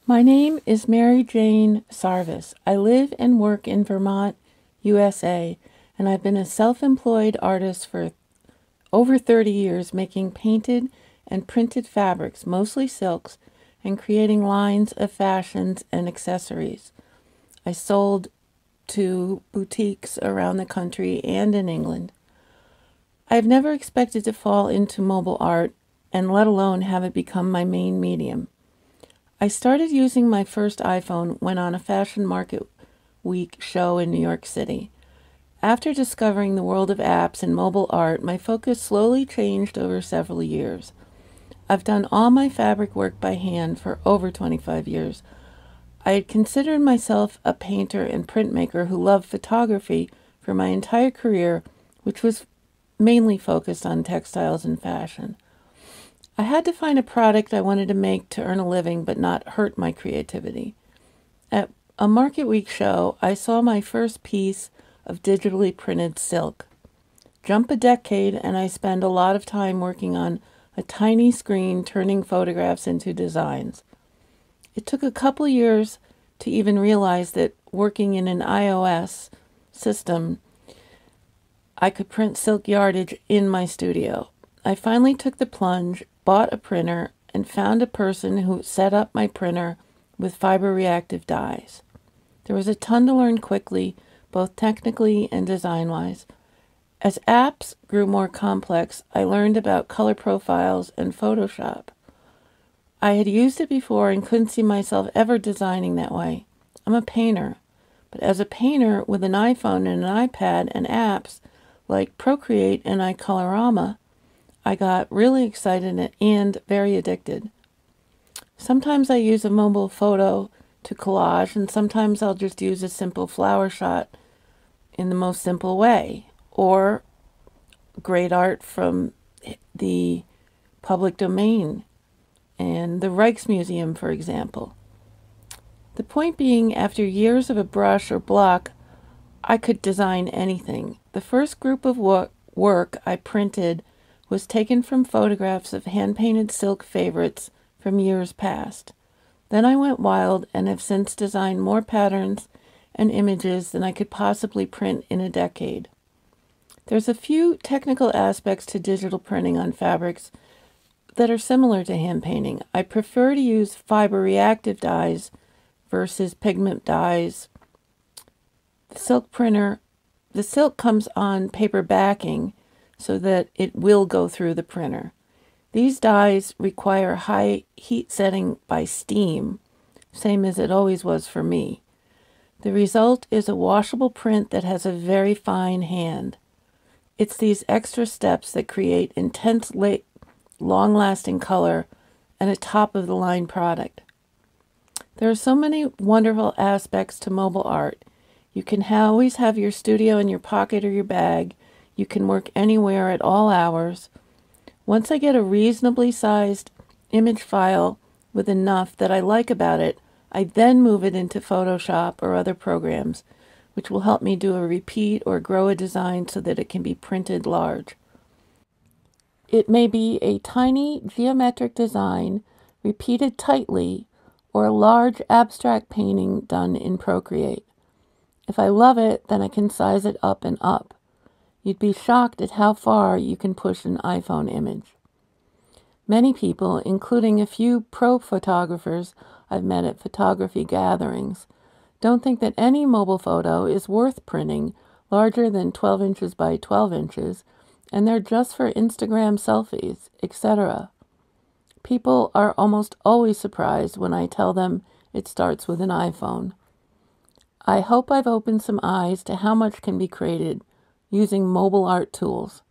My name is Mary Jane Sarvis. I live and work in Vermont, USA, and I've been a self-employed artist for over 30 years, making painted and printed fabrics, mostly silks, and creating lines of fashions and accessories. I sold to boutiques around the country and in England. I've never expected to fall into mobile art, and let alone have it become my main medium. I started using my first iPhone when on a Fashion Market Week show in New York City. After discovering the world of apps and mobile art, my focus slowly changed over several years. I've done all my fabric work by hand for over 25 years. I had considered myself a painter and printmaker who loved photography for my entire career, which was mainly focused on textiles and fashion. I had to find a product I wanted to make to earn a living but not hurt my creativity. At a Market Week show, I saw my first piece of digitally printed silk. Jump a decade and I spend a lot of time working on a tiny screen turning photographs into designs. It took a couple years to even realize that working in an iOS system, I could print silk yardage in my studio. I finally took the plunge, bought a printer, and found a person who set up my printer with fiber reactive dyes. There was a ton to learn quickly, both technically and design-wise. As apps grew more complex, I learned about color profiles and Photoshop. I had used it before and couldn't see myself ever designing that way. I'm a painter, but as a painter with an iPhone and an iPad and apps like Procreate and iColorama, I got really excited and very addicted. Sometimes I use a mobile photo to collage, and sometimes I'll just use a simple flower shot in the most simple way, or great art from the public domain and the Rijksmuseum, for example. The point being, after years of a brush or block, I could design anything. The first group of work I printed was taken from photographs of hand-painted silk favorites from years past. Then I went wild and have since designed more patterns and images than I could possibly print in a decade. There's a few technical aspects to digital printing on fabrics that are similar to hand painting. I prefer to use fiber reactive dyes versus pigment dyes. The silk comes on paper backing so that it will go through the printer. These dyes require high heat setting by steam, same as it always was for me. The result is a washable print that has a very fine hand. It's these extra steps that create intense, long-lasting color and a top-of-the-line product. There are so many wonderful aspects to mobile art. You can always have your studio in your pocket or your bag. You can work anywhere at all hours. Once I get a reasonably sized image file with enough that I like about it, I then move it into Photoshop or other programs, which will help me do a repeat or grow a design so that it can be printed large. It may be a tiny geometric design repeated tightly or a large abstract painting done in Procreate. If I love it, then I can size it up and up. You'd be shocked at how far you can push an iPhone image. Many people, including a few pro photographers I've met at photography gatherings, don't think that any mobile photo is worth printing larger than 12 inches by 12 inches, and they're just for Instagram selfies, etc. People are almost always surprised when I tell them it starts with an iPhone. I hope I've opened some eyes to how much can be created using mobile art tools.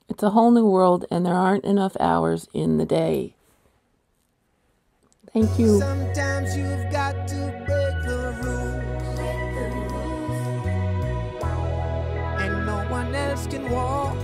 It's a whole new world, and there aren't enough hours in the day. Thank you. Sometimes you've got to break the rules, and no one else can walk